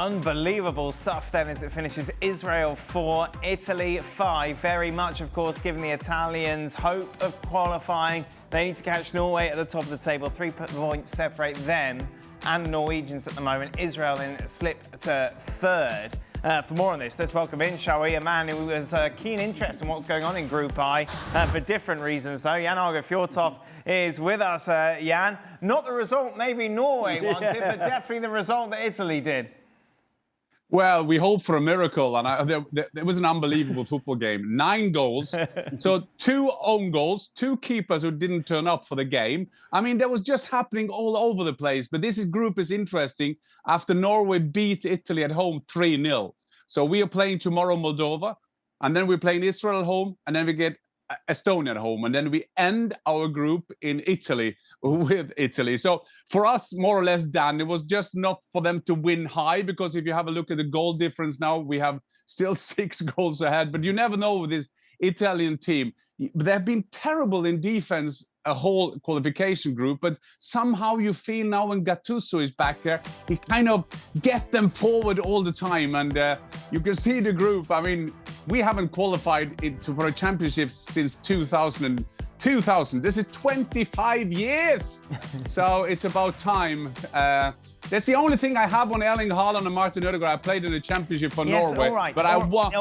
Unbelievable stuff then as it finishes Israel 4, Italy 5. Very much, of course, giving the Italians hope of qualifying. They need to catch Norway at the top of the table. 3 points separate them and the Norwegians at the moment. Israel then slip to third. For more on this, let's welcome in, shall we, a man who has a keen interest in what's going on in Group I for different reasons, though. Jan Åge Fjørtoft is with us. Jan, not the result maybe Norway wanted, but definitely the result that Italy did. Well, we hope for a miracle, and there was an unbelievable football game. 9 goals, so 2 own goals, 2 keepers who didn't turn up for the game. I mean, that was just happening all over the place. But this group is interesting after Norway beat Italy at home 3-0. So we are playing tomorrow Moldova, and then we're playing Israel at home, and then we get Estonia at home, and then we end our group in Italy with Italy. So for us, more or less done. It was just not for them to win high, because if you have a look at the goal difference now, we have still 6 goals ahead. But you never know with this Italian team. They've been terrible in defense a whole qualification group, but somehow you feel now when Gattuso is back there, he kind of get them forward all the time, and you can see the group. I mean, we haven't qualified for a championship since 2000. This is 25 years, so it's about time. That's the only thing I have on Erling Haaland and Martin Ødegaard. I played in the championship for Norway, all right, but I want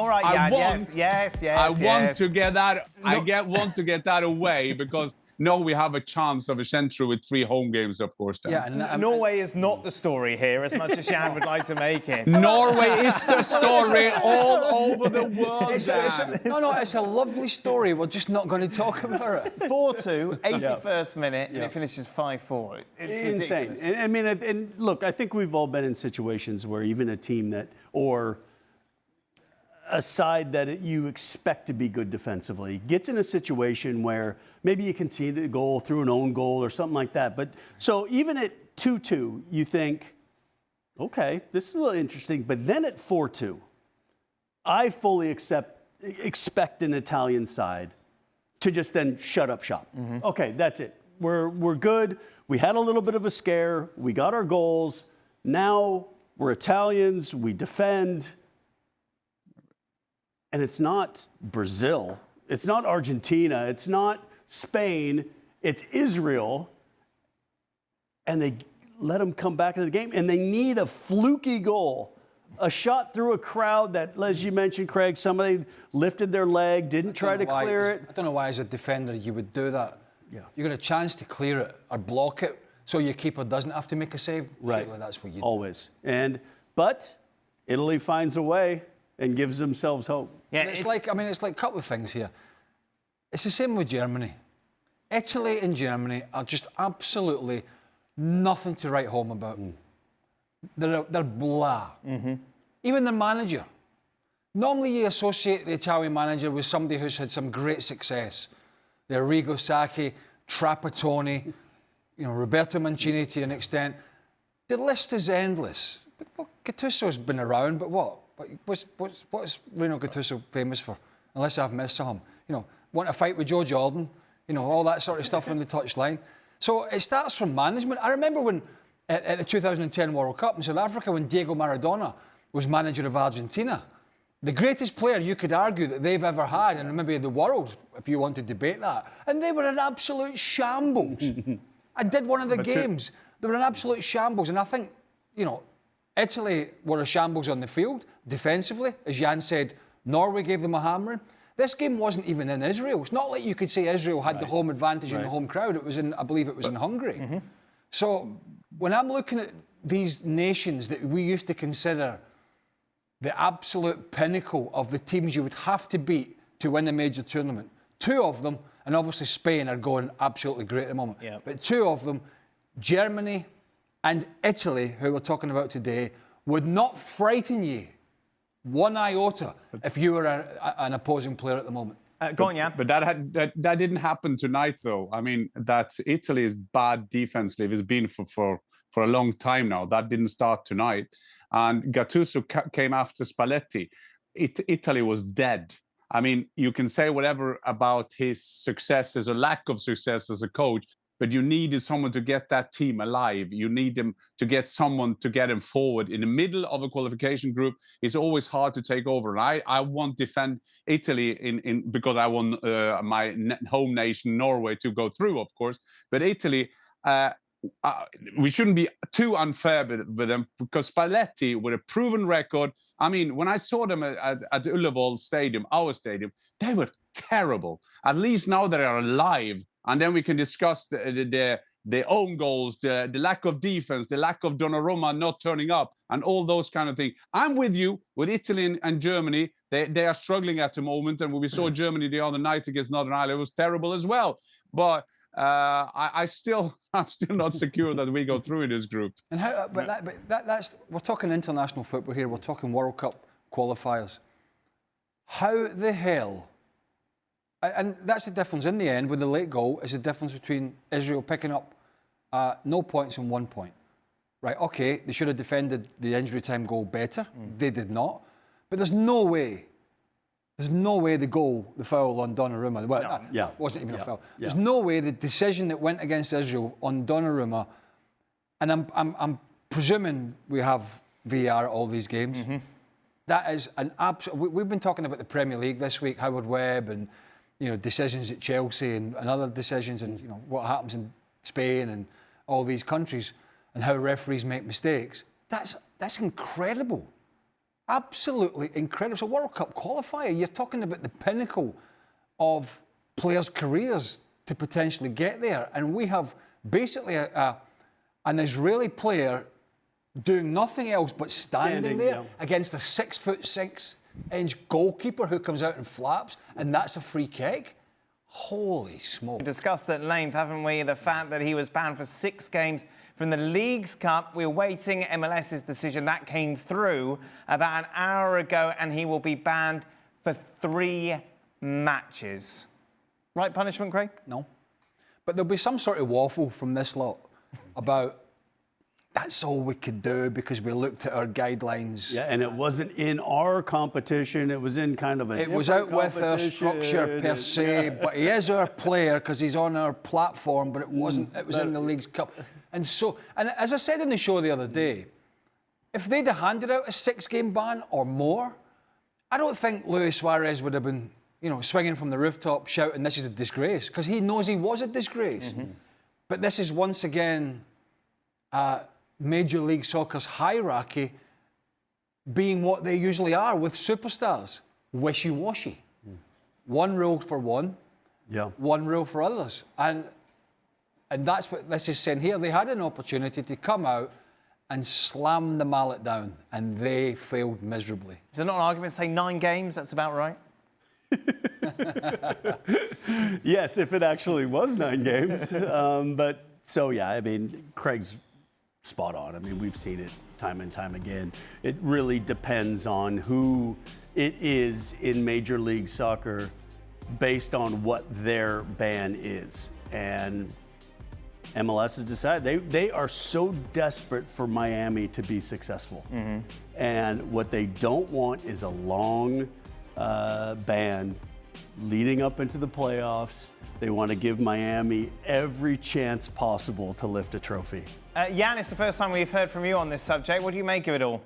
to get that. No. Want to get that away, because no, we have a chance of a century with 3 home games, of course. Dan. Yeah, and Norway is not the story here, as much as Jan would like to make it. Norway is the story all over the world. It's a lovely story. We're just not going to talk about it. 4-2, 81st minute, and it finishes 5-4. It's insane. ridiculous. I mean, and look, I think we've all been in situations where even a team that, or a side that you expect to be good defensively gets in a situation where maybe you concede a goal through an own goal or something like that. But so even at 2-2, you think, okay, this is a little interesting. But then at 4-2, I fully expect an Italian side to just then shut up shop. Mm-hmm. Okay, that's it. We're good. We had a little bit of a scare. We got our goals. Now we're Italians. We defend. And it's not Brazil, it's not Argentina, it's not Spain, it's Israel. And they let them come back into the game, and they need a fluky goal. A shot through a crowd that, as you mentioned, Craig, somebody lifted their leg, didn't try to clear it. I don't know why, as a defender, you would do that. Yeah. You got a chance to clear it or block it so your keeper doesn't have to make a save. Right. Surely that's what you do. Always. But Italy finds a way and gives themselves hope. Yeah, it's like a couple of things here. It's the same with Germany. Italy and Germany are just absolutely nothing to write home about. They're blah. Mm-hmm. Even the manager. Normally you associate the Italian manager with somebody who's had some great success. The Arrigo Sacchi, Trapattoni, Roberto Mancini to an extent. The list is endless. But Gattuso's been around, but what? What's Rino Gattuso famous for? Unless I've missed some. Want to fight with Joe Jordan, all that sort of stuff on the touchline. So it starts from management. I remember when at the 2010 World Cup in South Africa, when Diego Maradona was manager of Argentina, the greatest player you could argue that they've ever had, and maybe the world, if you want to debate that, and they were an absolute shambles. I did one of the games. They were an absolute shambles, and I think, Italy were a shambles on the field, defensively. As Jan said, Norway gave them a hammering. This game wasn't even in Israel. It's not like you could say Israel had the home advantage in the home crowd. It was I believe it was in Hungary. Mm-hmm. So when I'm looking at these nations that we used to consider the absolute pinnacle of the teams you would have to beat to win a major tournament, 2 of them, and obviously Spain are going absolutely great at the moment, but 2 of them, Germany and Italy, who we're talking about today, would not frighten you 1 iota if you were an opposing player at the moment. Go on, Jan. But that didn't happen tonight, though. I mean, that Italy is bad defensively. It's been for a long time now. That didn't start tonight. And Gattuso came after Spalletti. Italy was dead. I mean, you can say whatever about his successes or lack of success as a coach, but you needed someone to get that team alive. You need them to get someone to get them forward. In the middle of a qualification group, it's always hard to take over. And I won't defend Italy because I want my home nation, Norway, to go through, of course. But Italy, we shouldn't be too unfair with them, because Spalletti, with a proven record, I mean, when I saw them at Ullevål Stadium, our stadium, they were terrible. At least now they are alive. And then we can discuss the own goals, the lack of defense, the lack of Donnarumma not turning up, and all those kind of things. I'm with you with Italy and Germany. They are struggling at the moment. And when we saw Germany the other night against Northern Ireland, it was terrible as well. But I'm still not secure that we go through in this group. And how? That's we're talking international football here. We're talking World Cup qualifiers. How the hell? And that's the difference in the end with the late goal, is the difference between Israel picking up no points and 1 point. Right, okay, they should have defended the injury time goal better. They did not. But there's no way the foul on Donnarumma, wasn't even a foul. There's no way the decision that went against Israel on Donnarumma, and I'm presuming we have VAR at all these games. That is an absolute. We've been talking about the Premier League this week, Howard Webb, and decisions at Chelsea and other decisions, and what happens in Spain and all these countries, and how referees make mistakes. That's incredible. Absolutely incredible. So World Cup qualifier, you're talking about the pinnacle of players' careers to potentially get there. And we have basically an Israeli player doing nothing else but standing there against a 6'6" goalkeeper who comes out and flaps, and that's a free kick. Holy smoke. We discussed at length, haven't we, the fact that he was banned for 6 games from the Leagues Cup. We're waiting MLS's decision. That came through about an hour ago, and he will be banned for 3 matches. Right punishment, Craig? No. But there'll be some sort of waffle from this lot about that's all we could do because we looked at our guidelines. Yeah, and it wasn't in our competition. It was in kind of a It was out with our structure per se, but he is our player because he's on our platform, but it wasn't. It was in the Leagues Cup. And as I said in the show the other day, if they'd have handed out a 6-game ban or more, I don't think Luis Suarez would have been, swinging from the rooftop shouting, "This is a disgrace," because he knows he was a disgrace. But this is once again Major League Soccer's hierarchy being what they usually are with superstars, wishy-washy. One rule for one, one rule for others. And that's what this is saying here. They had an opportunity to come out and slam the mallet down, and they failed miserably. Is there not an argument to say 9 games? That's about right. Yes, if it actually was 9 games. Craig's spot on. I mean, we've seen it time and time again. It really depends on who it is in Major League Soccer based on what their ban is. And MLS has decided they are so desperate for Miami to be successful. And what they don't want is a long ban leading up into the playoffs. They want to give Miami every chance possible to lift a trophy. Jan, it's the first time we've heard from you on this subject. What do you make of it all?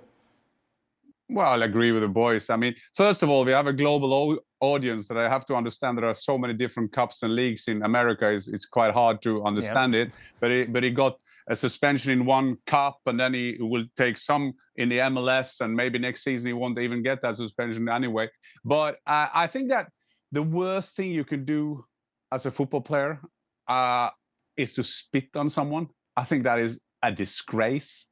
Well, I'll agree with the boys. I mean, first of all, we have a global audience that I have to understand there are so many different cups and leagues in America. It's quite hard to understand it. But he got a suspension in one cup, and then he will take some in the MLS, and maybe next season he won't even get that suspension anyway. But I think that the worst thing you can do as a football player is to spit on someone. I think that is a disgrace.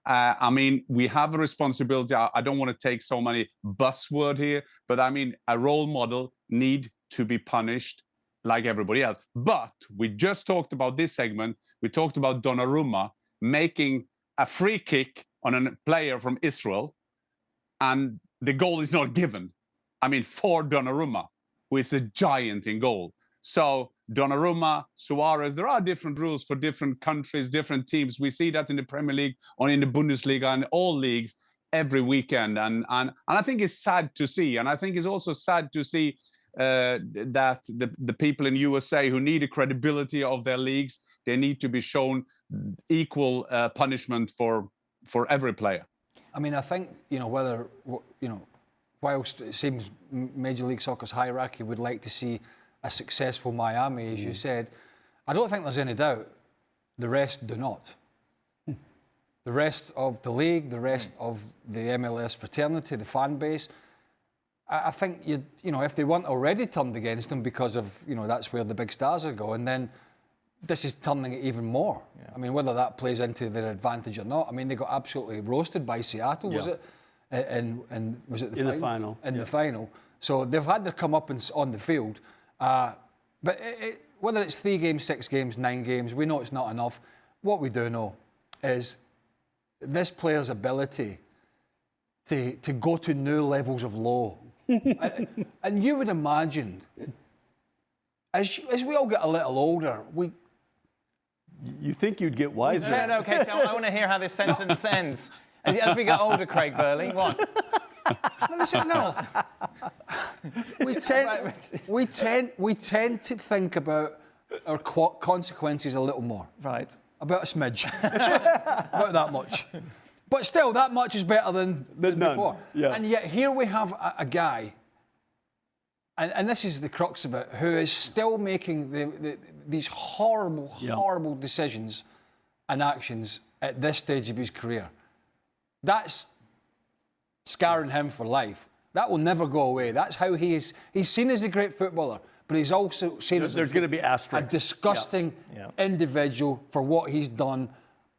I mean, we have a responsibility. I don't want to take so many buzzwords here, but I mean, a role model need to be punished like everybody else. But we just talked about this segment. We talked about Donnarumma making a free kick on a player from Israel, and the goal is not given. I mean, for Donnarumma, who is a giant in goal. So Donnarumma, Suarez, there are different rules for different countries, different teams. We see that in the Premier League or in the Bundesliga and all leagues every weekend. And I think it's sad to see. And I think it's also sad to see that the people in USA who need the credibility of their leagues, They need to be shown equal punishment for every player. I mean, I think, whilst it seems Major League Soccer's hierarchy would like to see a successful Miami, as you said, I don't think there's any doubt the rest do not. The rest of the league, the rest of the MLS fraternity, the fan base, I think, if they weren't already turned against them because of, that's where the big stars are going, then this is turning it even more. Yeah. I mean, whether that plays into their advantage or not, I mean, they got absolutely roasted by Seattle, was it? And was it the final? In the final. So they've had their comeuppance on the field. But whether it's 3 games, 6 games, 9 games, we know it's not enough. What we do know is this player's ability to go to new levels of low. And you would imagine, as we all get a little older, You think you'd get wiser. No, okay, so I want to hear how this sentence ends. As we get older, Craig Burley, what? No. We tend to think about our consequences a little more. Right. About a smidge. About that much. But still, that much is better than before. Yeah. And yet here we have a guy, and this is the crux of it, who is still making these horrible decisions and actions at this stage of his career. That's scarring him for life. That will never go away. That's how he's seen as a great footballer, but he's also seen as there's going to be asterisks. A disgusting individual for what he's done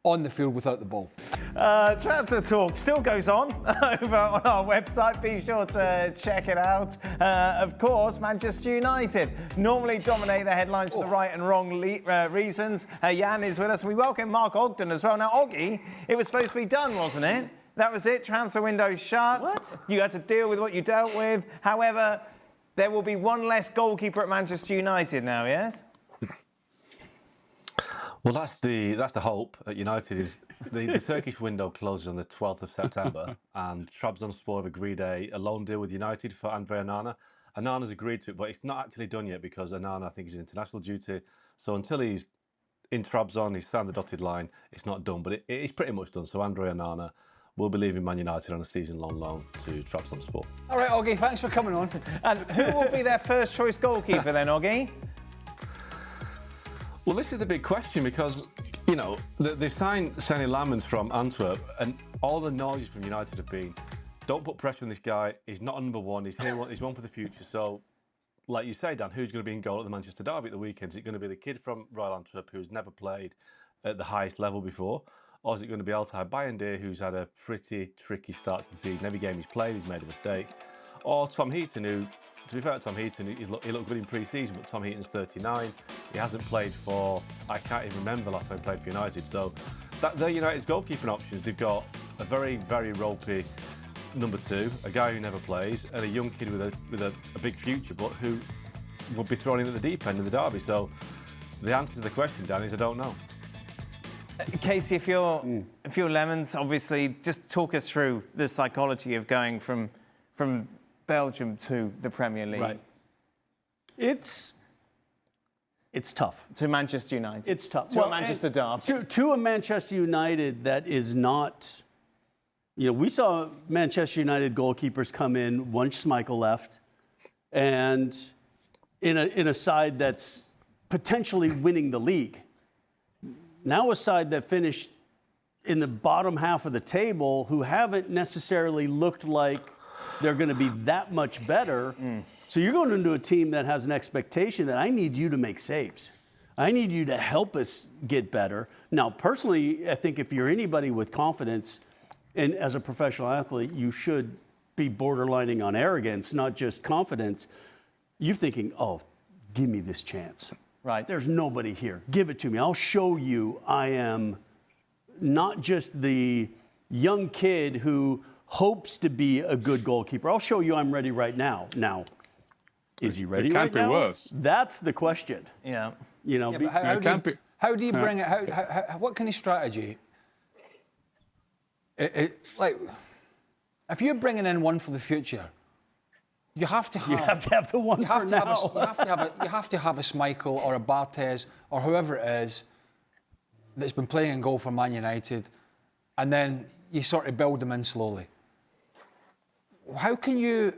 on the field without the ball. Transfer talk still goes on over on our website. Be sure to check it out. Of course, Manchester United normally dominate the headlines for the right and wrong reasons. Jan is with us. We welcome Mark Ogden as well. Now, Oggy, it was supposed to be done, wasn't it? That was it. Transfer window shut. What? You had to deal with what you dealt with. However, there will be one less goalkeeper at Manchester United now, yes? Well, that's the hope at United. Is the Turkish window closes on the 12th of September, and Trabzonspor have agreed a loan deal with United for Andre Onana. Onana's agreed to it, but it's not actually done yet because Onana, I think, is international duty. So until he's in Trabzon, he's signed the dotted line, it's not done, but it's pretty much done. So Andre Onana will be leaving Man United on a season-long loan to Trabzonspor. All right, Oggy, thanks for coming on. And who will be their first choice goalkeeper then, Oggy? Well, this is the big question because, they've signed Sonny Lammens from Antwerp, and all the noise from United have been, don't put pressure on this guy, he's not a number one, he's here, he's one for the future. So, like you say, Dan, who's going to be in goal at the Manchester Derby at the weekend? Is it going to be the kid from Royal Antwerp who's never played at the highest level before? Or is it going to be Altay Bayındır, who's had a pretty tricky start to the season? Every game he's played, he's made a mistake. Or Tom Heaton, who, to be fair to Tom Heaton, he looked good in pre-season, but Tom Heaton's 39. He hasn't played for, I can't even remember the last time he played for United. So they're United's goalkeeping options. They've got a very, very ropey number 2, a guy who never plays, and a young kid with a big future, but who will be thrown in at the deep end in the derby. So the answer to the question, Dan, is I don't know. Casey, if you're Lemons, obviously, just talk us through the psychology of going from Belgium to the Premier League. Right. It's tough. To Manchester United. It's tough. To a Manchester Derby. To a Manchester United that is not... we saw Manchester United goalkeepers come in once Schmeichel left, and in a side that's potentially winning the league. Now a side that finished in the bottom half of the table who haven't necessarily looked like they're going to be that much better. So you're going into a team that has an expectation that I need you to make saves. I need you to help us get better. Now, personally, I think if you're anybody with confidence, and as a professional athlete, you should be borderlining on arrogance, not just confidence. You're thinking, oh, give me this chance. Right. There's nobody here. Give it to me. I'll show you I am not just the young kid who hopes to be a good goalkeeper. I'll show you I'm ready right now. Now, is he ready right now? It can't be worse. That's the question. Yeah. How do you bring it? What kind of strategy? Like, if you're bringing in one for the future, you have to have the one for now. You have to have a Schmeichel or a Barthez or whoever it is that's been playing in goal for Man United, and then you sort of build them in slowly. How can you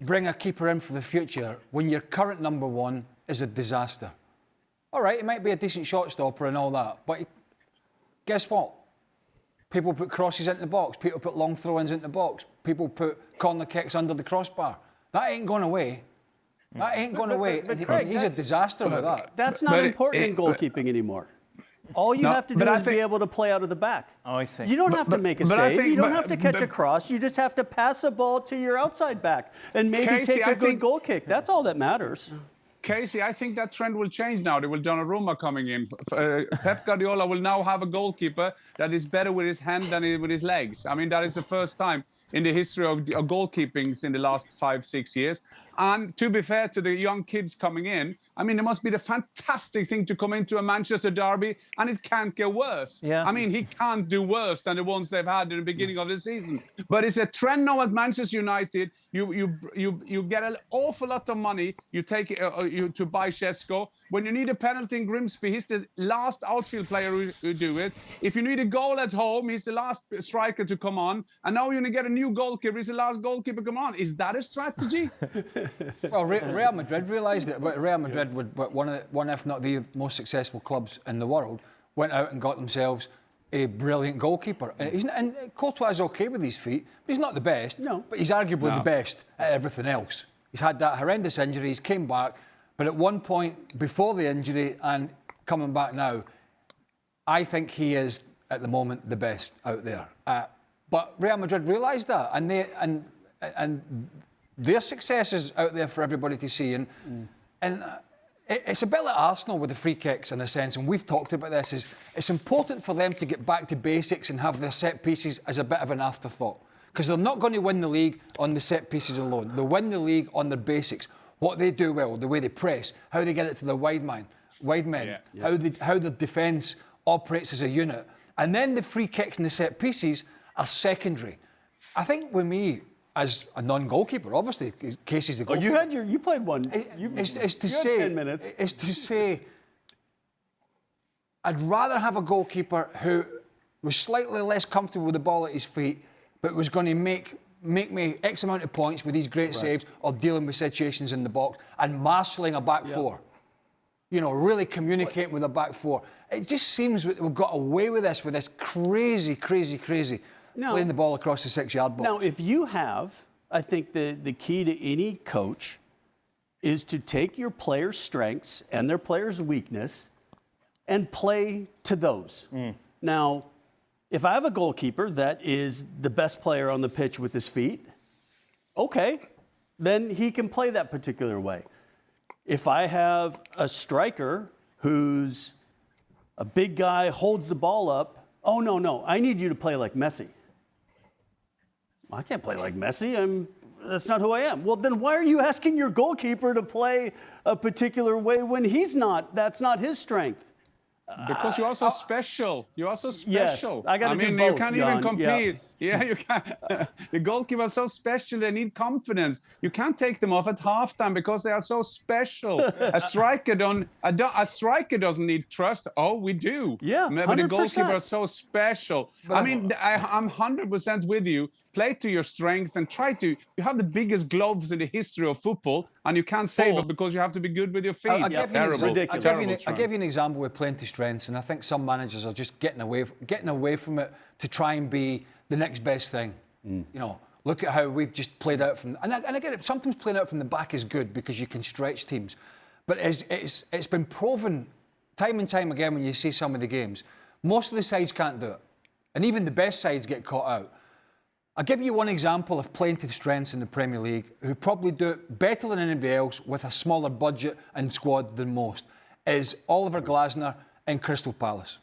bring a keeper in for the future when your current number one is a disaster? All right, it might be a decent shot stopper and all that, but guess what? People put crosses into the box, people put long throw-ins into the box, people put corner kicks under the crossbar. That ain't going away. That ain't going away. But Craig, he's a disaster with that. That's not important in goalkeeping anymore. All you have to do is be able to play out of the back. Oh, I see. You don't have to make a save. You don't have to catch a cross. You just have to pass a ball to your outside back and maybe Casey, take a good goal kick. That's all that matters. Casey, I think that trend will change now. There will Donnarumma coming in. Pep Guardiola will now have a goalkeeper that is better with his hand than with his legs. I mean, that is the first time in the history of goalkeeping in the last 5-6 years. And to be fair to the young kids coming in, I mean, it must be the fantastic thing to come into a Manchester derby, and it can't get worse. Yeah. I mean, he can't do worse than the ones they've had in the beginning of the season. But it's a trend now at Manchester United. You get an awful lot of money. You take to buy Šeško. When you need a penalty in Grimsby, he's the last outfield player who do it. If you need a goal at home, he's the last striker to come on. And now you're going to get a new goalkeeper. He's the last goalkeeper to come on. Is that a strategy? Well, Real Madrid realised it. Real Madrid, one if not the most successful clubs in the world, went out and got themselves a brilliant goalkeeper. And Courtois is okay with his feet, but he's not the best. No. But he's arguably the best at everything else. He's had that horrendous injury. He's came back. But at one point before the injury and coming back now, I think he is at the moment the best out there. But Real Madrid realised that, and their success is out there for everybody to see. And it's a bit like Arsenal with the free kicks in a sense, and we've talked about this. It's important for them to get back to basics and have their set pieces as a bit of an afterthought, because they're not going to win the league on the set pieces alone. They'll win the league on their basics. What they do well, the way they press, how they get it to the wide men, how the defence operates as a unit. And then the free kicks and the set pieces are secondary. I think with me, as a non-goalkeeper, obviously, Casey's the goalkeeper. You played one. It's to you had 10 minutes. It's to say, I'd rather have a goalkeeper who was slightly less comfortable with the ball at his feet, but was going to make me X amount of points with these great saves or dealing with situations in the box and marshalling a back four. You know, really communicating with a back four. It just seems that we've got away with this crazy playing the ball across the 6-yard box. Now, if you have, I think the key to any coach is to take your players' strengths and their players' weakness and play to those. Now, if I have a goalkeeper that is the best player on the pitch with his feet, okay, then he can play that particular way. If I have a striker who's a big guy, holds the ball up, oh, no, I need you to play like Messi. I can't play like Messi. That's not who I am. Well, then why are you asking your goalkeeper to play a particular way when that's not his strength? Because you're also special. You're also special. Yes, I got to do both, you can't Jan. even compete. Yeah, you can't. The goalkeepers are so special. They need confidence. You can't take them off at halftime because they are so special. A striker doesn't need trust. Oh, we do. Yeah, but the 100%. goalkeepers are so special. I'm 100% with you. Play to your strength and try to. You have the biggest gloves in the history of football, and you can't save it because you have to be good with your feet. I'll give you an example with playing to strengths, and I think some managers are just getting away from it to try and be the next best thing. You know, look at how we've just played out from, and I get it. Sometimes playing out from the back is good because you can stretch teams, but it's been proven time and time again when you see some of the games, most of the sides can't do it, and even the best sides get caught out. I'll give you one example of playing to strengths in the Premier League who probably do it better than anybody else with a smaller budget and squad than most, is Oliver Glasner in Crystal Palace.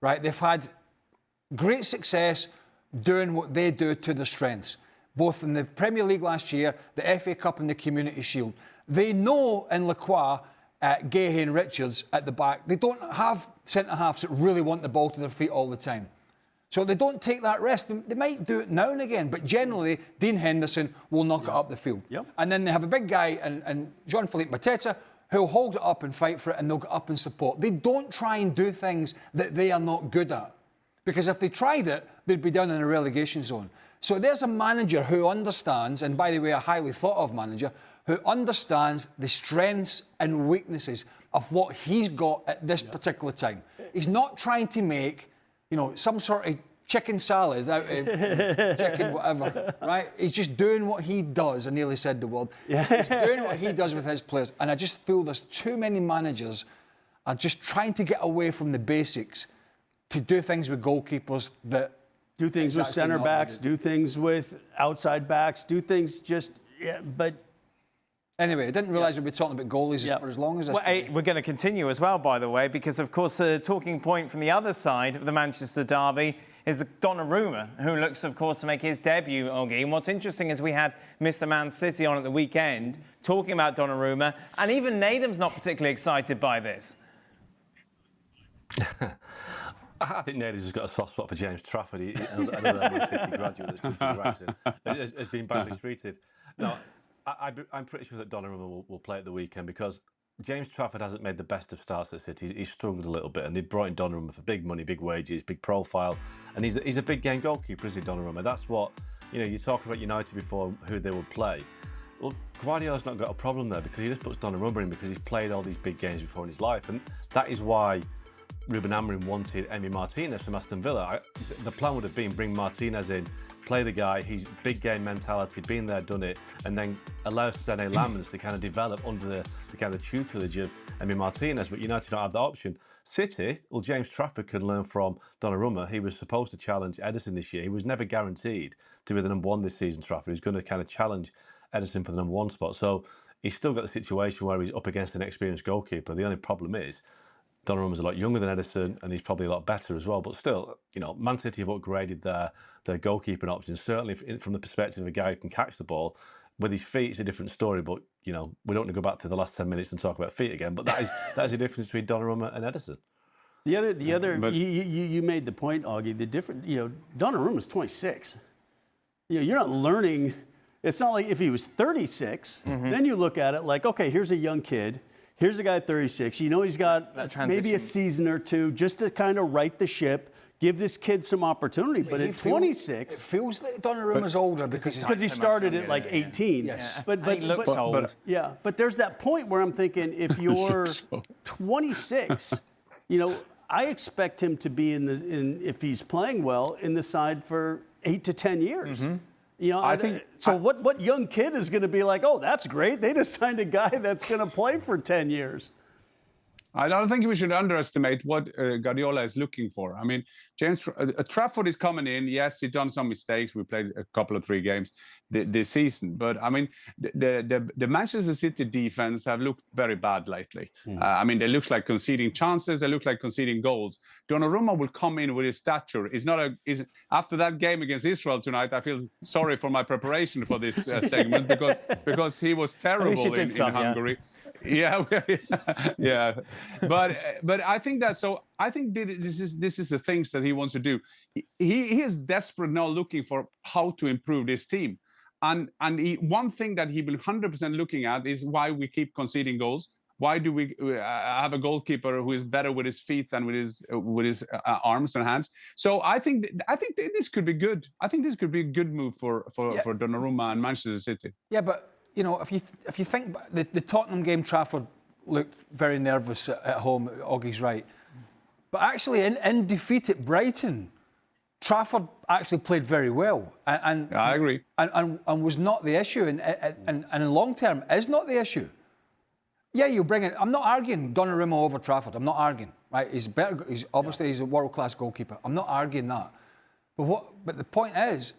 Right? They've had great success doing what they do to their strengths, both in the Premier League last year, the FA Cup and the Community Shield. They know in Lacroix, Gahey and Richards at the back, they don't have centre-halves that really want the ball to their feet all the time. So they don't take that risk. They might do it now and again, but generally, Dean Henderson will knock it up the field. Yep. And then they have a big guy, and Jean-Philippe Mateta, who'll hold it up and fight for it, and they'll get up and support. They don't try and do things that they are not good at. Because if they tried it, they'd be down in a relegation zone. So there's a manager who understands, and by the way, a highly thought of manager, who understands the strengths and weaknesses of what he's got at this particular time. He's not trying to make, some sort of chicken salad out of chicken whatever, right? He's just doing what he does. I nearly said the word. He's doing what he does with his players. And I just feel there's too many managers are just trying to get away from the basics to do things with goalkeepers that... Do things with center backs, do things with outside backs, do things but... Anyway, I didn't realise we'd be talking about goalies for as long as this. Well, we're going to continue as well, by the way, because, of course, the talking point from the other side of the Manchester derby is Donnarumma, who looks, of course, to make his debut, Oggy. And what's interesting is we had Mr. Man City on at the weekend talking about Donnarumma, and even Nathan's not particularly excited by this. I think Nady's just got a soft spot for James Trafford. Another Man City graduate that's come to Brighton has been badly treated. No, I'm pretty sure that Donnarumma will play at the weekend because James Trafford hasn't made the best of starts at City. He's struggled a little bit, and they brought in Donnarumma for big money, big wages, big profile, and he's a big game goalkeeper, isn't he, Donnarumma? That's what, you talk about United before, who they would play. Well, Guardiola's not got a problem there because he just puts Donnarumma in because he's played all these big games before in his life, and that is why Ruben Amorim wanted Emi Martinez from Aston Villa. The plan would have been bring Martinez in, play the guy, he's big game mentality, been there, done it, and then allow Sene Lammens to kind of develop under the kind of tutelage of Emi Martinez, but United don't have that option. City, well, James Trafford can learn from Donnarumma. He was supposed to challenge Ederson this year. He was never guaranteed to be the number one this season, Trafford. He's going to kind of challenge Ederson for the number one spot. So he's still got the situation where he's up against an experienced goalkeeper. The only problem is Donnarumma's a lot younger than Ederson, and he's probably a lot better as well. But still, Man City have upgraded their goalkeeping options. Certainly, from the perspective of a guy who can catch the ball with his feet, it's a different story. But we don't want to go back to the last 10 minutes and talk about feet again. But that is a difference between Donnarumma and Ederson. You made the point, Augie. The different, Donnarumma's 26. You're not learning. It's not like if he was 36, then you look at it like, okay, here's a young kid. Here's a guy at 36. He's got maybe a season or two just to kind of right the ship, give this kid some opportunity. But at 26... It feels like Donnarumma's older because he started at like 18. Yes. But he looks old. Yeah, but there's that point where I'm thinking if you're 26, I expect him to be if he's playing well, in the side for 8 to 10 years. I think so. What young kid is going to be like? Oh, that's great. They just signed a guy that's going to play for 10 years. I don't think we should underestimate what Guardiola is looking for. I mean, Trafford is coming in. Yes, he's done some mistakes. We played a couple of 3 games this season. But, I mean, the Manchester City defense have looked very bad lately. I mean, they look like conceding chances. They look like conceding goals. Donnarumma will come in with his stature. After that game against Israel tonight, I feel sorry for my preparation for this segment because he was terrible in Hungary. Yeah. But I think that I think this is the things that he wants to do. He is desperate now, looking for how to improve this team, and one thing that he will 100% looking at is why we keep conceding goals. Why do we have a goalkeeper who is better with his feet than with his arms and hands? So I think this could be good. I think this could be a good move for Donnarumma and Manchester City. Yeah, but. If you think the Tottenham game, Trafford looked very nervous at home. Oggie's right, but actually in defeat at Brighton, Trafford actually played very well, and I agree, and was not the issue, and in long term is not the issue. Yeah, you bring in. I'm not arguing Donnarumma over Trafford. I'm not arguing. Right, he's better. He's a world-class goalkeeper. I'm not arguing that. But the point is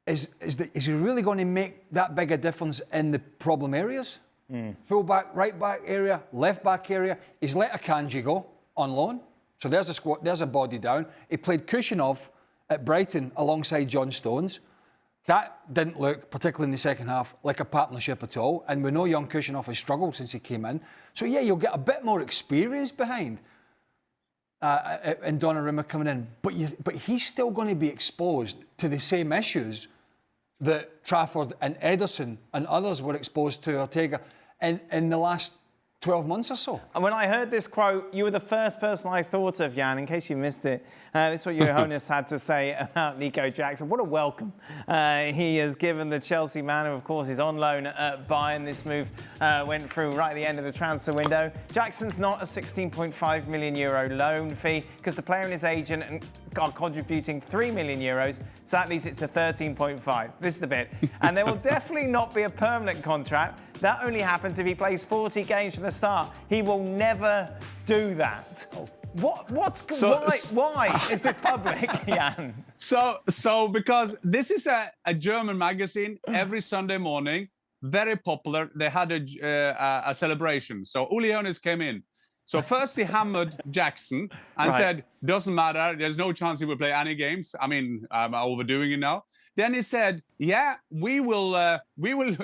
he really going to make that big a difference in the problem areas? Full back, right back area, left back area. He's let Akanji go on loan. So there's a body down. He played Kushinov at Brighton alongside John Stones. That didn't look, particularly in the second half, like a partnership at all. And we know young Kushinov has struggled since he came in. So yeah, you'll get a bit more experience behind and Donnarumma coming in. But he's still going to be exposed to the same issues that Trafford and Ederson and others were exposed to, Ortega, in the last 12 months or so. And when I heard this quote, you were the first person I thought of, Jan, in case you missed it. This is what Uli Hoeness had to say about Nico Jackson. What a welcome he has given the Chelsea man, who, of course, is on loan at Bayern. This move went through right at the end of the transfer window. Jackson's not a €16.5 million loan fee because the player and his agent are contributing €3 million, so that leaves it to 13.5. This is the bit. And there will definitely not be a permanent contract. That only happens if he plays 40 games from the start. He will never do that. Why is this public, Jan? So because this is a German magazine every Sunday morning, very popular. They had a celebration. So Uli Hoeness came in. So first he hammered Jackson and said, doesn't matter, there's no chance he will play any games. I mean, I'm overdoing it now. Then he said, yeah, we will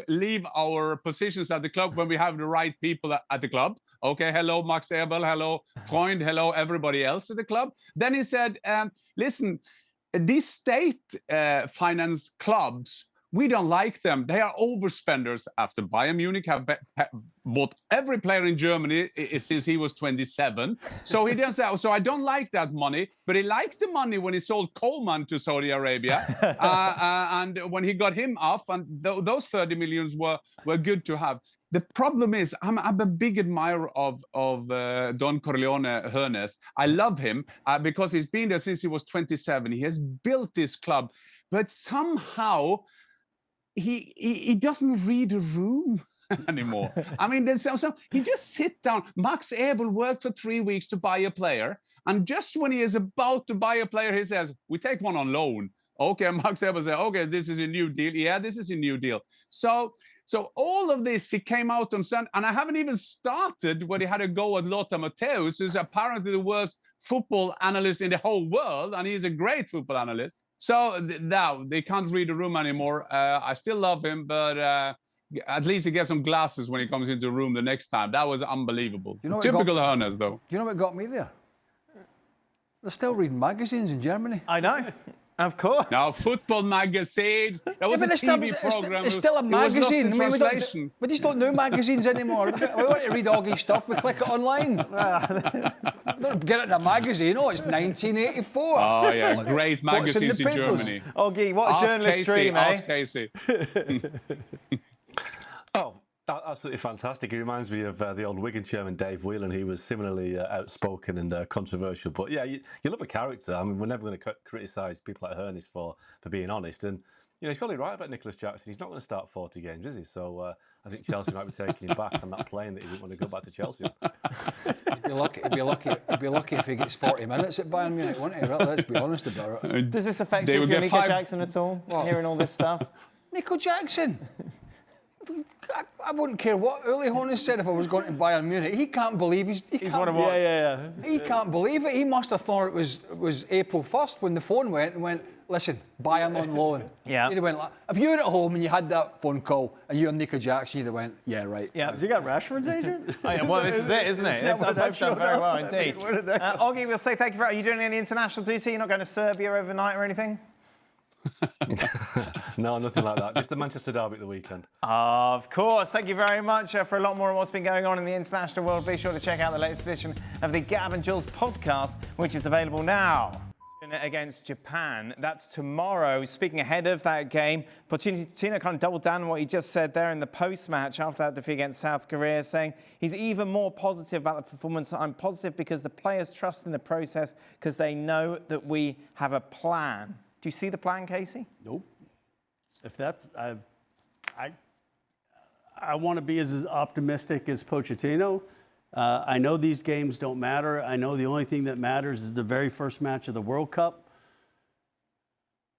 leave our positions at the club when we have the right people at the club. Okay, hello, Max Eberl, hello, Freund, hello, everybody else at the club. Then he said, listen, these state-financed clubs, we don't like them. They are overspenders. After Bayern Munich have bought every player in Germany since he was 27. So he doesn't say, so I don't like that money, but he liked the money when he sold Coleman to Saudi Arabia. And when he got him off, and those 30 millions were good to have. The problem is, I'm a big admirer of Don Corleone Hoeness. I love him because he's been there since he was 27. He has built this club, but somehow he doesn't read a room anymore. I mean, he just sit down. Max Eberl worked for 3 weeks to buy a player, and just when he is about to buy a player, he says, "We take one on loan." Okay, Max Eberl said, "Okay, this is a new deal." Yeah, this is a new deal. So all of this, he came out on Sunday, and I haven't even started when he had a go at Lothar Matthäus, who's apparently the worst football analyst in the whole world, and he's a great football analyst. So now they can't read the room anymore. I still love him, but at least he gets some glasses when he comes into the room the next time. That was unbelievable. Typical Hoeness, though. Do you know what got me there? They're still reading magazines in Germany. I know. Of course. Now, football magazines. That was a TV program. It's still a magazine. I mean, we just don't do magazines anymore. We want to read Augie's stuff. We click it online. Get it in a magazine. Oh, it's 1984. Oh, yeah. Great magazines in Germany. Augie, what a journalist dream, eh? Ask Casey. Oh, absolutely fantastic. He reminds me of the old Wigan chairman, Dave Whelan. He was similarly outspoken and controversial. But yeah, you love a character. I mean, we're never going to criticise people like Hoeness for being honest. And, you know, he's probably right about Nicholas Jackson. He's not going to start 40 games, is he? So I think Chelsea might be taking him back on that plane that he didn't want to go back to Chelsea on. He'd be lucky if he gets 40 minutes at Bayern Munich, wouldn't he? Let's be honest about it. Does this affect you if you're Nico Jackson at all, hearing all this stuff? Nico Jackson? I wouldn't care what Uli Hoeness said if I was going to Bayern Munich. He can't believe he's what I watch. Yeah. He can't believe it. He must have thought it was April 1st when the phone went and went, listen, Bayern on loan. Yeah. He'd have went, if you were at home and you had that phone call and you're Nico Jackson, you'd have went, yeah, right. Yeah. Has he got Rashford's agent? Oh, yeah, well, this is it, isn't it? They've both done very well indeed. Augie, we'll say thank you for. Are you doing any international duty? You're not going to Serbia overnight or anything? No, nothing like that. Just the Manchester derby at the weekend. Of course. Thank you very much for a lot more of what's been going on in the international world. Be sure to check out the latest edition of the Gab and Jules podcast, which is available now. Against Japan. That's tomorrow. Speaking ahead of that game, Pochettino kind of doubled down on what he just said there in the post-match after that defeat against South Korea, saying he's even more positive about the performance. I'm positive because the players trust in the process because they know that we have a plan. Do you see the plan, Casey? Nope. If that's, I want to be as optimistic as Pochettino. I know these games don't matter. I know the only thing that matters is the very first match of the World Cup.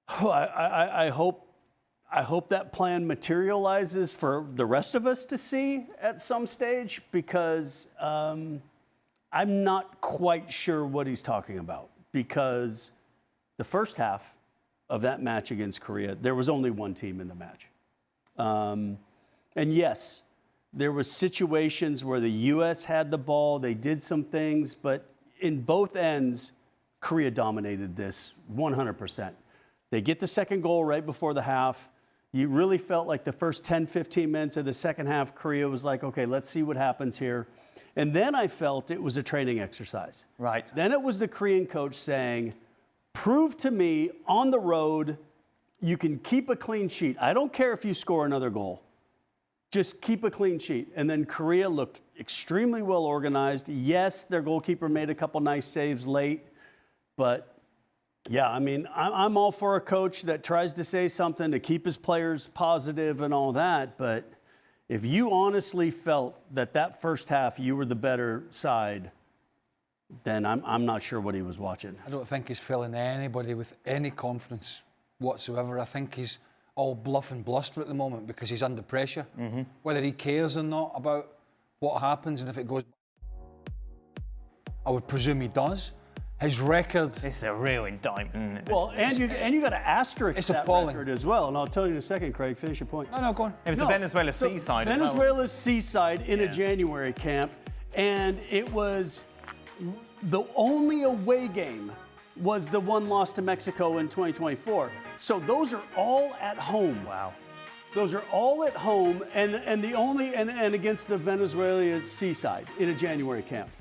I hope that plan materializes for the rest of us to see at some stage, because I'm not quite sure what he's talking about, because the first half of that match against Korea, there was only one team in the match. And yes, there were situations where the U.S. had the ball, they did some things, but in both ends, Korea dominated this 100%. They get the second goal right before the half. You really felt like the first 10, 15 minutes of the second half, Korea was like, okay, let's see what happens here. And then I felt it was a training exercise. Right. Then it was the Korean coach saying, prove to me on the road you can keep a clean sheet. I don't care if you score another goal. Just keep a clean sheet. And then Korea looked extremely well organized. Yes, their goalkeeper made a couple nice saves late. But, yeah, I mean, I'm all for a coach that tries to say something to keep his players positive and all that. But if you honestly felt that first half you were the better side, then I'm not sure what he was watching. I don't think he's filling anybody with any confidence whatsoever. I think he's all bluff and bluster at the moment because he's under pressure. Whether he cares or not about what happens and if it goes, I would presume he does. His record. It's a real indictment. Well, and you got to asterisk it's that appalling. record as well. And I'll tell you in a second, Craig. Finish your point. No, go on. It was the Venezuela seaside as well. Venezuela's seaside in a Yeah. January camp, and it was the only away game was the one loss to Mexico in 2024. So those are all at home. Wow. Those are all at home, and the only and against the Venezuela seaside in a January camp.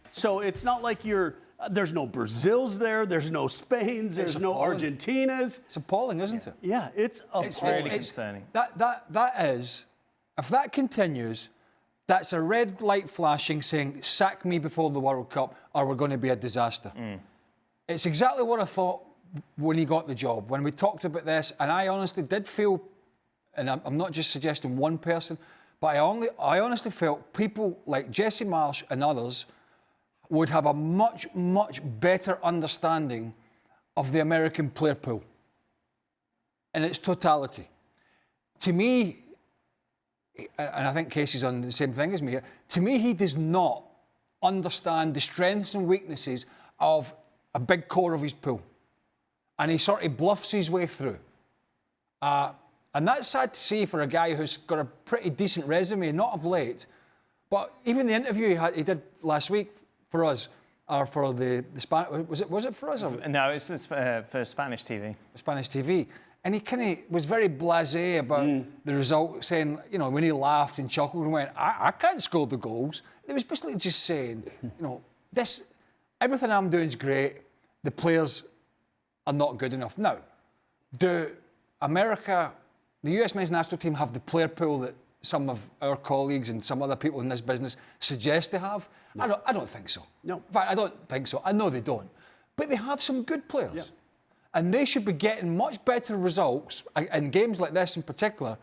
So it's not like there's no Brazils there, there's no Spains, there's no appalling. Argentinas. It's appalling, isn't it? Yeah, it's appalling. really concerning. That is, if that continues, that's a red light flashing saying, sack me before the World Cup or we're going to be a disaster. It's exactly what I thought when he got the job. When we talked about this, and I honestly did feel, and I'm not just suggesting one person, but I honestly felt people like Jesse Marsh and others would have a much, much better understanding of the American player pool in its totality. To me, and I think Casey's on the same thing as me here, to me he does not understand the strengths and weaknesses of a big core of his pool. And he sort of bluffs his way through. And that's sad to see for a guy who's got a pretty decent resume, not of late. But even the interview he did last week for us, or for the Spanish, was it for us? Or No, it's for Spanish TV. Spanish TV. And he kind of was very blasé about the result, saying, you know, when he laughed and chuckled and went, I can't score the goals. It was basically just saying, you know, everything I'm doing is great. The players are not good enough. Now, do America, the US men's national team, have the player pool that some of our colleagues and some other people in this business suggest they have? No. I don't think so. No. In fact, I don't think so. I know they don't. But they have some good players. Yep. And they should be getting much better results in games like this in particular.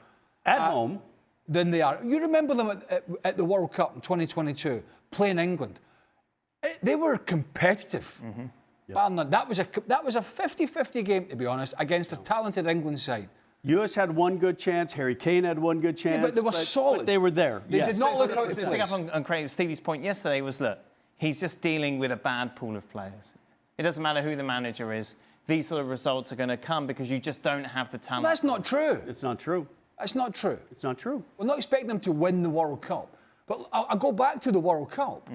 At home. Than they are. You remember them at the World Cup in 2022, playing England. They were competitive. Yep. That was a 50-50 game, to be honest, against a talented England side. U.S. had one good chance. Harry Kane had one good chance. Yeah, but they were solid. But they were there. They did not look out of To pick place. up on Craig, Stevie's point yesterday was, look, he's just dealing with a bad pool of players. It doesn't matter who the manager is. These sort of results are going to come because you just don't have the talent. That's not true. It's not true. That's not true. It's not true. We're not expecting them to win the World Cup. But I'll go back to the World Cup.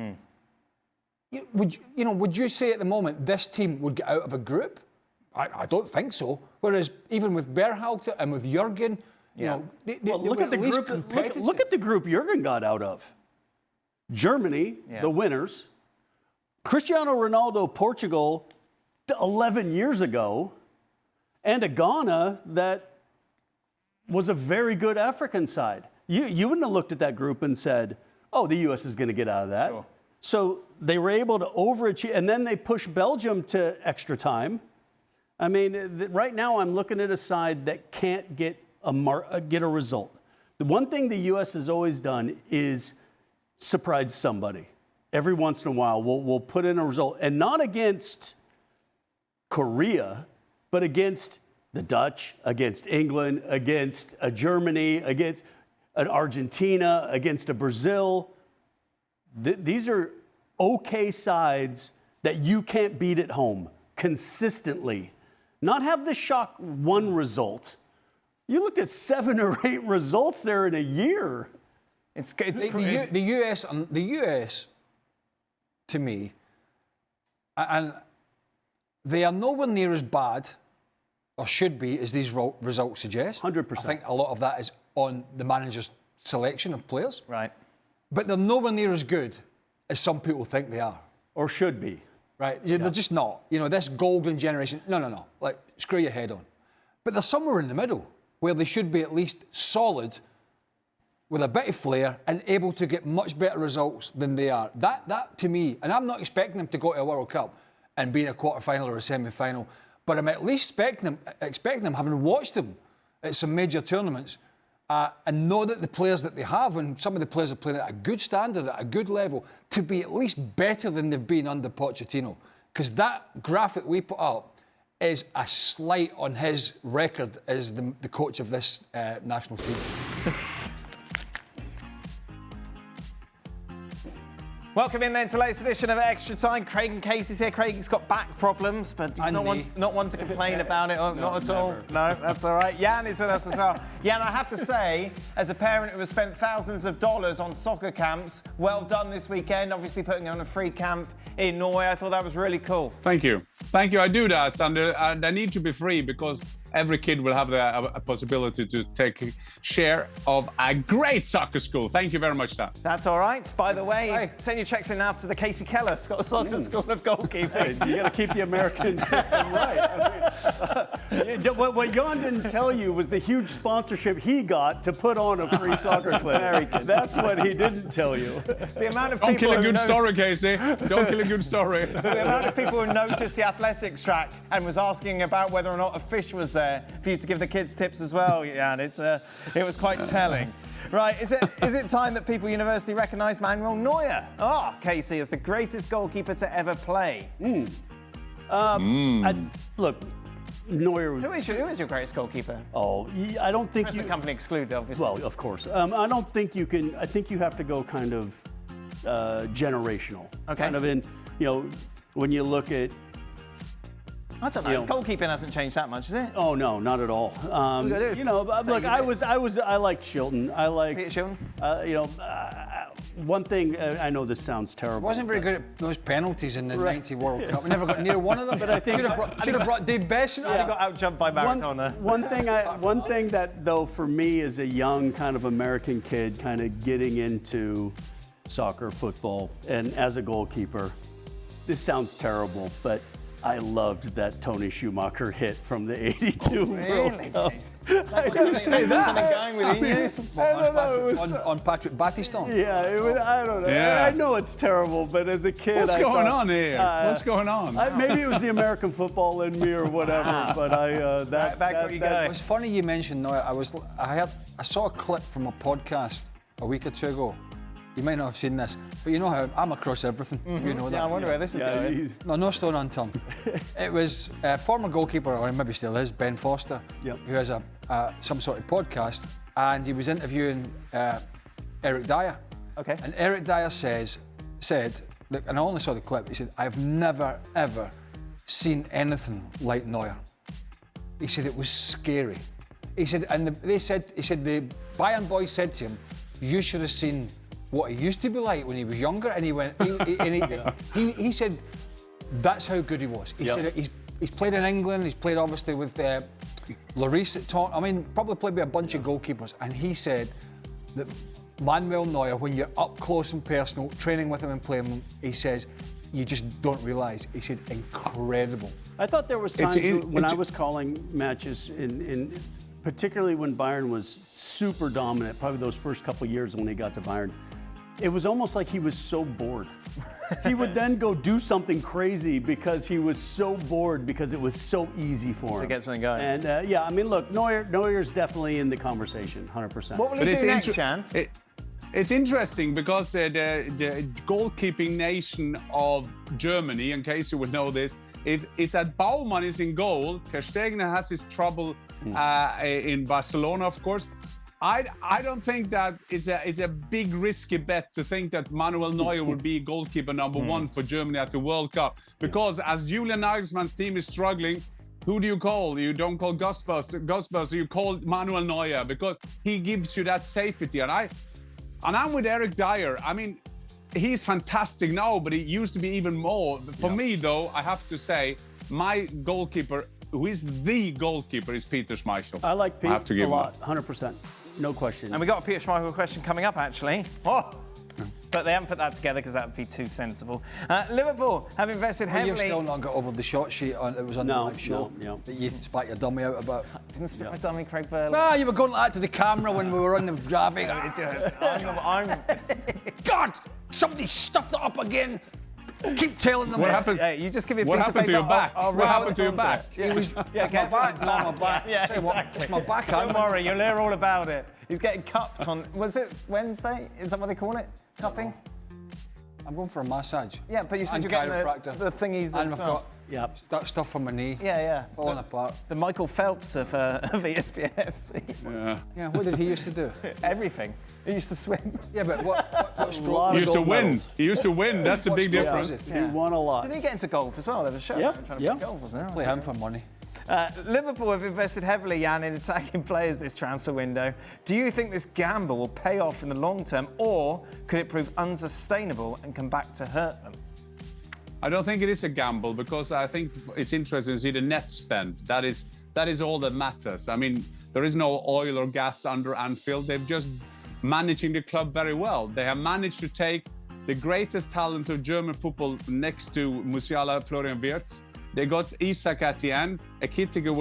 Would you say at the moment this team would get out of a group? I don't think so. Whereas even with Berhalter and with Jurgen, Look at the group. Look at the group Jurgen got out of. Germany, the winners. Cristiano Ronaldo, Portugal, 11 years ago, and a Ghana that was a very good African side. You wouldn't have looked at that group and said, "Oh, the U.S. is going to get out of that." Sure. So they were able to overachieve, and then they pushed Belgium to extra time. I mean, right now I'm looking at a side that can't get a result. The one thing the U.S. has always done is surprise somebody. Every once in a while, we'll put in a result, and not against Korea, but against the Dutch, against England, against a Germany, against an Argentina, against a Brazil. These are okay sides that you can't beat at home consistently. Not have the shock one result. You looked at 7 or 8 results there in a year. The US, to me, and they are nowhere near as bad, or should be, as these results suggest. 100%. I think a lot of that is on the manager's selection of players. Right. But they're nowhere near as good as some people think they are. Or should be. Right? They're just not. You know, this golden generation, no. Like, screw your head on. But they're somewhere in the middle where they should be at least solid with a bit of flair and able to get much better results than they are. That to me, and I'm not expecting them to go to a World Cup and be in a quarter-final or a semi-final, but I'm at least expecting them, having watched them at some major tournaments, and know that the players that they have, and some of the players are playing at a good standard, at a good level, to be at least better than they've been under Pochettino. Because that graphic we put up is a slight on his record as the coach of this national team. Welcome in then to the latest edition of Extra Time. Craig and Casey's here. Craig's got back problems, but he's not one to complain about it. Not at all. No, that's all right. Jan is with us as well. Jan, I have to say, as a parent who has spent thousands of dollars on soccer camps, well done this weekend. Obviously putting on a free camp in Norway. I thought that was really cool. Thank you. I do that, and they need to be free because every kid will have a possibility to take share of a great soccer school. Thank you very much, Dan. That's all right. By the way, send your checks in now to the Casey Keller Scottish Soccer School of Goalkeeping. You got to keep the American system right. I mean, what Jan didn't tell you was the huge sponsorship he got to put on a free soccer clinic. That's what he didn't tell you. The amount of people Don't kill a good story, Casey. Don't kill a good story. The amount of people who noticed the athletics track and was asking about whether or not a fish was there for you to give the kids tips as well, Jan. It was quite telling. Right, is it time that people universally recognise Manuel Neuer? Casey, as the greatest goalkeeper to ever play. Look, Neuer. Who is your greatest goalkeeper? I don't think Present company excluded, obviously. Well, of course. I don't think you can. I think you have to go kind of generational. Okay. Kind of in, when you look at. I don't know. Goalkeeping hasn't changed that much, has it? Oh no, not at all. Look, I liked Shilton. I liked Peter Shilton. One thing I know this sounds terrible. Wasn't very good at those penalties in the 90 World Cup. We never got near one of them. But I think should have brought Dave Besson. He got outjumped by Maradona. One thing that though for me as a young kind of American kid, kind of getting into soccer, football, and as a goalkeeper, this sounds terrible, but I loved that Tony Schumacher hit from the '82 World Cup. I didn't say that. Something going with you? I don't know. On Patrick Battiston. Yeah, I don't know. Yeah. I know it's terrible, but as a kid, What's going on here? What's going on? Maybe it was the American football in me or whatever, but That got you going. It's funny you mentioned Neuer. I saw a clip from a podcast a week or two ago. You might not have seen this, but you know how I'm across everything. You know that. Yeah, I wonder where this is going. No stone unturned. It was a former goalkeeper, or maybe still is, Ben Foster, who has some sort of podcast, and he was interviewing Eric Dyer. Okay. And Eric Dyer said, look, and I only saw the clip. He said, "I've never ever seen anything like Neuer." He said it was scary. He said, and he said the Bayern boys said to him, "You should have seen what he used to be like when he was younger," and he went. He said, "That's how good he was." He said he's played in England. He's played obviously with Lloris at Taunton. I mean, probably played with a bunch of goalkeepers. And he said that Manuel Neuer, when you're up close and personal, training with him and playing with him, he says you just don't realise. He said incredible. I thought there was times when I was calling matches in particularly when Bayern was super dominant, probably those first couple of years when he got to Bayern. It was almost like he was so bored. He would then go do something crazy because he was so bored because it was so easy for him. To get something going. And I mean, look, Neuer's definitely in the conversation, 100%. What will he do next, Jan? It's interesting because the goalkeeping nation of Germany, in case you would know this, is that Baumann is in goal. Ter Stegen has his trouble in Barcelona, of course. I don't think that it's a big risky bet to think that Manuel Neuer will be goalkeeper number one for Germany at the World Cup, because as Julian Nagelsmann's team is struggling, who do you call? You don't call Ghostbusters, you call Manuel Neuer, because he gives you that safety. And I'm with Eric Dyer. I mean, he's fantastic now, but he used to be even more. For me, though, I have to say, my goalkeeper, who is the goalkeeper, is Peter Schmeichel. I like Pete a lot, 100%. No question. And we got a Peter Schmeichel question coming up, actually. But they haven't put that together because that would be too sensible. Liverpool have invested Well, heavily. you've still not got over the short sheet it was on the live show that you spat your dummy out about. Didn't spit my dummy, Craig Burley. Ah, you were going like that to the camera when we were on the driving. God, somebody stuffed it up again. Keep telling them. What happened? Hey, you just give me a What piece happened of to paper. your back? I'll What happened to your onto back? it. It was my back, it's not my back. Yeah, Tell you what, exactly. it's my back. Don't worry, you'll hear all about it. He's getting cupped on. Was it Wednesday? Is that what they call it? Cupping? I'm going for a massage. Yeah, but you said And you're getting chiropractor. the thingies. And I've got Yep. stuff on my knee. Yeah. Falling apart. The Michael Phelps of ESPN FC. Yeah, what did he used to do? Everything. He used to swim. Yeah, but what stroke? lot He of used to gold win. medals. He used to win. That's the What big stroke was difference. it? He won a lot. Didn't he get into golf as well? There was a show Yep, trying to yep. play golf, wasn't there? Play him for money. Liverpool have invested heavily, Jan, in attacking players this transfer window. Do you think this gamble will pay off in the long term, or could it prove unsustainable and come back to hurt them? I don't think it is a gamble because I think it's interesting to see the net spend. That is all that matters. I mean, there is no oil or gas under Anfield. They've just managing the club very well. They have managed to take the greatest talent of German football next to Musiala, Florian Wirtz. They got Isak at the end. Ekitike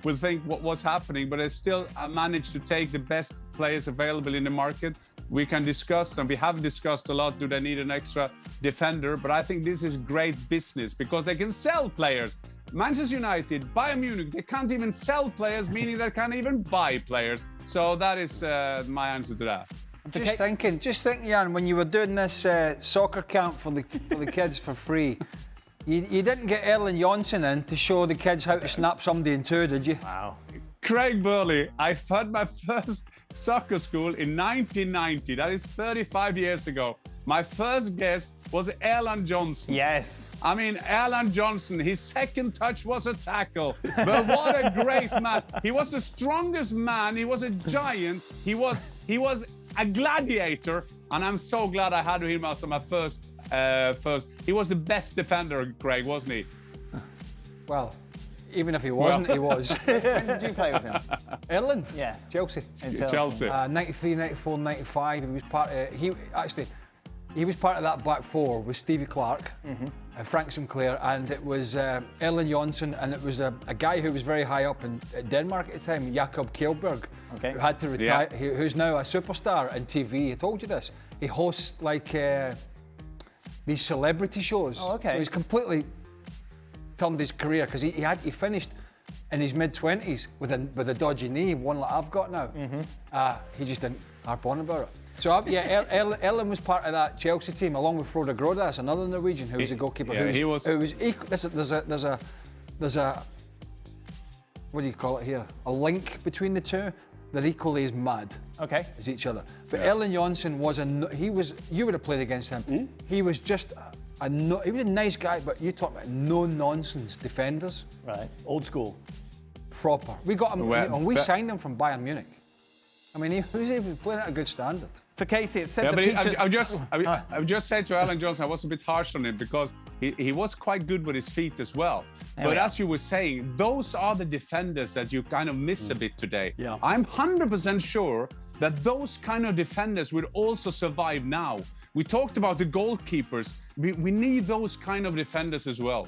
will think what's happening, but they still managed to take the best players available in the market. We can discuss, and we have discussed a lot, do they need an extra defender? But I think this is great business because they can sell players. Manchester United, Bayern Munich, they can't even sell players, meaning they can't even buy players. So that is my answer to that. Just thinking, Jan, when you were doing this soccer camp for the kids for free, you didn't get Erling Johnson in to show the kids how to snap somebody in two, did you? Wow. Craig Burley, I had my first soccer school in 1990. That is 35 years ago. My first guest was Erland Johnson. Yes. I mean, Erland Johnson, his second touch was a tackle. But what a great man. He was the strongest man. He was a giant. He was a gladiator. And I'm so glad I had him as my first. He was the best defender, Craig, wasn't he? Well, even if he wasn't, he was. When did you play with him? Erling? Yes. Chelsea. In Chelsea. 93, 94, 95. He was part of, he was part of that back four with Stevie Clark, Frank Sinclair, and it was Erling Johnson, and it was a guy who was very high up in Denmark at the time, Jakob Kjellberg, who had to retire, who's now a superstar in TV. I told you this. He hosts like these celebrity shows. Oh, okay. So he's completely turned his career because he finished in his mid-20s with a dodgy knee, one like I've got now. He just didn't harp on about it. So Erling was part of that Chelsea team along with Frode Grodås, another Norwegian who was a goalkeeper. Yeah, he was. It was equal. There's a what do you call it here? A link between the two. They're equally as mad as each other. But Erling Johnson was you would have played against him. He was just he was a nice guy, but you talk about no-nonsense defenders. Right. Old school. Proper. We got him, Well, and we signed him from Bayern Munich. I mean, he was playing at a good standard. For Casey, it said Yeah, the but Peaches... I just said to Erling Johnson, I was a bit harsh on him because he was quite good with his feet as well. But as you were saying, those are the defenders that you kind of miss a bit today. Yeah. I'm 100% sure that those kind of defenders will also survive now. We talked about the goalkeepers. We need those kind of defenders as well.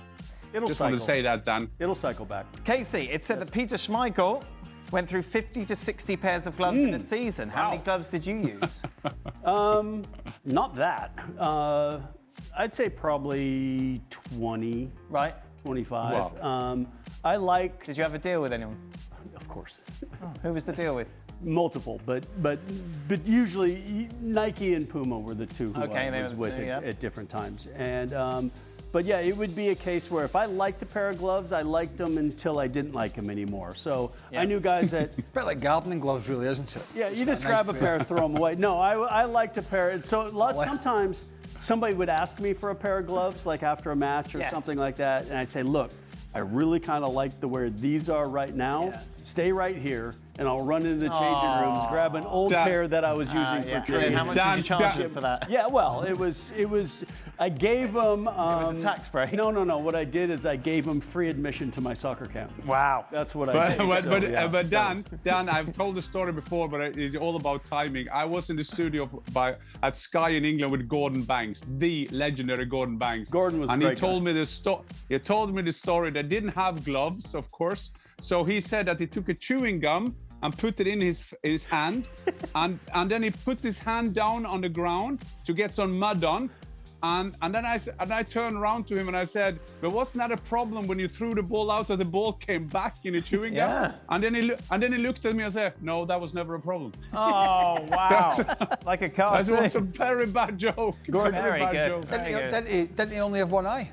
It'll Just cycle. want to say that, Dan. It'll cycle back. Casey, it said that Peter Schmeichel went through 50 to 60 pairs of gloves in a season. How many gloves did you use? Not that. I'd say probably 20, Right. 25. Wow. I like, Did you have a deal with anyone? of course, Who was the deal with? multiple, but usually Nike and Puma were the two who Okay, I they was were the with two, yeah. at different times. And but yeah, it would be a case where if I liked a pair of gloves, I liked them until I didn't like them anymore. So Yeah. I knew guys that. A bit like gardening gloves, really, isn't it? Yeah, you Just just got a grab nice a pair and throw them away. No, I liked a pair. So sometimes somebody would ask me for a pair of gloves, like after a match or Yes. something like that, and I'd say, look, I really kind of like the where these are right now. Yeah. stay right here, and I'll run into the changing rooms, grab an old pair that I was using for training. How much did you charge him for that? Yeah, well, it was. I gave him. It was a tax break. No. What I did is I gave him free admission to my soccer camp. Wow. That's what I did. But Dan, I've told the story before, but it's all about timing. I was in the studio at Sky in England with Gordon Banks, the legendary Gordon Banks. Gordon was and great he told me this He told me the story. They didn't have gloves, of course. So he said that he took a chewing gum and put it in his hand, and then he put his hand down on the ground to get some mud on. And then I turned around to him and I said, "But wasn't that a problem when you threw the ball out and the ball came back in a chewing gum?" Yeah. And then he looked at me and said, "No, that was never a problem." Oh, wow. Like a cartoon. That was a very bad joke. Very bad good. joke. Didn't he only have one eye?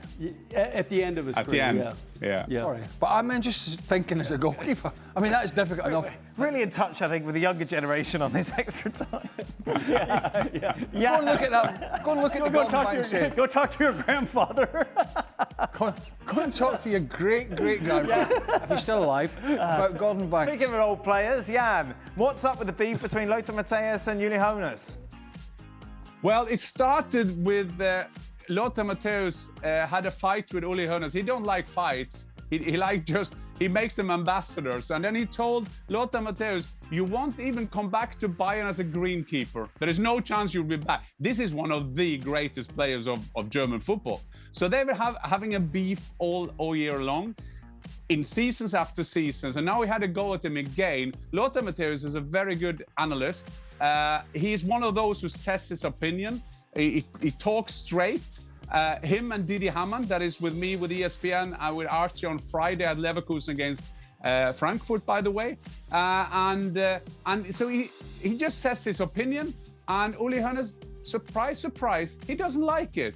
At the end of his At the career, end, yeah. Sorry. But I mean, just thinking as a goalkeeper. I mean, that is difficult enough. Really in touch, I think, with the younger generation on this extra time. Go and look at that. Go and look at the Gordon Banks save. Go talk to your grandfather. Go and talk to your great-great-grandfather, if he's still alive, about Gordon Banks. Speaking of old players, Jan, what's up with the beef between Lothar Matthäus and Uli Hoeness? Well, it started with Lothar Matthäus had a fight with Uli Hoeness. He don't like fights. He makes them ambassadors. And then he told Lothar Matthäus, "You won't even come back to Bayern as a greenkeeper. There is no chance you'll be back." This is one of the greatest players of German football. So they were having a beef all year long, in seasons after seasons. And now we had a go at him again. Lothar Matthäus is a very good analyst. He's one of those who says his opinion. He talks straight. Him and Didi Hamann, that is with me with ESPN and with Archie on Friday at Leverkusen against Frankfurt, by the way. And so he just says his opinion. And Uli Hoeness, surprise, surprise, he doesn't like it.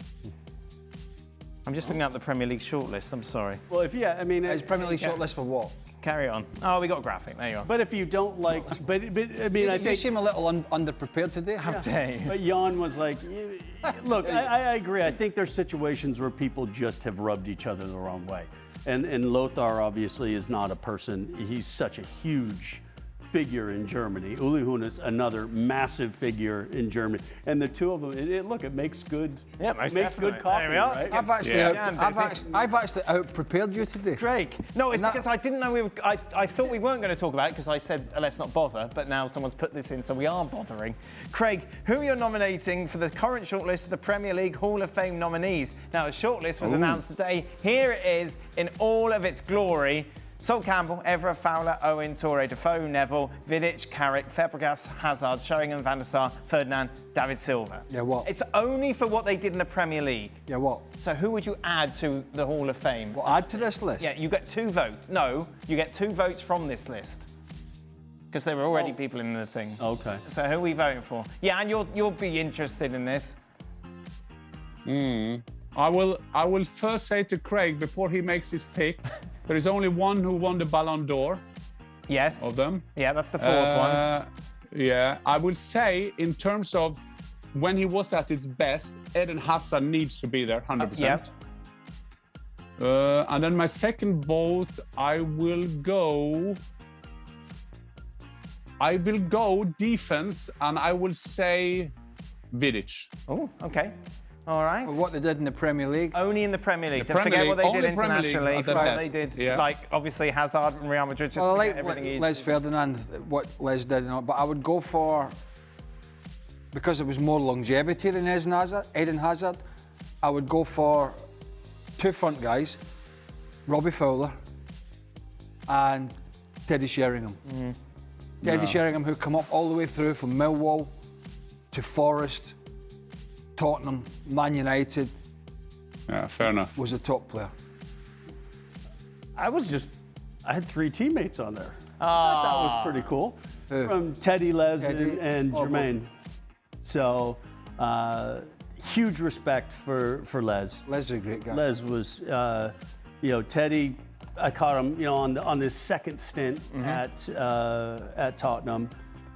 I'm just looking at the Premier League shortlist. I'm sorry. Well, His Premier League shortlist for what? Carry on. Oh, we got a graphic. There you are. But if you don't like, I You think. seem a little underprepared today. How dare you? But Jan was like, look, I agree. I think there's situations where people just have rubbed each other the wrong way. And Lothar obviously is not a person, he's such a huge figure in Germany. Uli Hoeness, another massive figure in Germany. And the two of them, it makes good, most makes good definitely. copy, There we are. right? I've actually out-prepared you today. Drake. No, it's because I didn't know I thought we weren't going to talk about it because I said let's not bother, but now someone's put this in, so we are bothering. Craig, who are you nominating for the current shortlist of the Premier League Hall of Fame nominees? Now, the shortlist was announced today. Here it is in all of its glory. Sol Campbell, Evra, Fowler, Owen, Toure, Defoe, Neville, Vidic, Carrick, Fabregas, Hazard, Sheringham, Van der Sar, Ferdinand, David Silva. Yeah, what? It's only for what they did in the Premier League. Yeah, what? So who would you add to the Hall of Fame? What, add to this list? Yeah, you get 2 votes. No, you get 2 votes from this list. Because there were already people in the thing. Okay. So who are we voting for? Yeah, and you'll be interested in this. I will first say to Craig before he makes his pick, there is only one who won the Ballon d'Or Yes. of them. Yeah, that's the 4th one. Yeah, I will say in terms of when he was at his best, Eden Hazard needs to be there, 100%. And then my second vote, I will go defense, and I will say Vidic. Oh, okay. All right. For what they did in the Premier League. Only in the Premier League. Don't Premier forget what they League, did only Premier League internationally. at the What best. they did, Yeah. like obviously Hazard and Real Madrid. Just Well, I forget like everything he did. Les Ferdinand, what Les did, but I would go for, because there was more longevity than Eden Hazard, I would go for 2 front guys, Robbie Fowler and Teddy Sheringham. Teddy Sheringham, who come up all the way through from Millwall to Forest, Tottenham, Man United, Yeah, fair enough. was a top player. I had 3 teammates on there. I thought that was pretty cool. From Teddy, Les, Teddy. and Jermaine. So, huge respect for Les. Les is a great guy. Les was, Teddy, I caught him, on his second stint at Tottenham.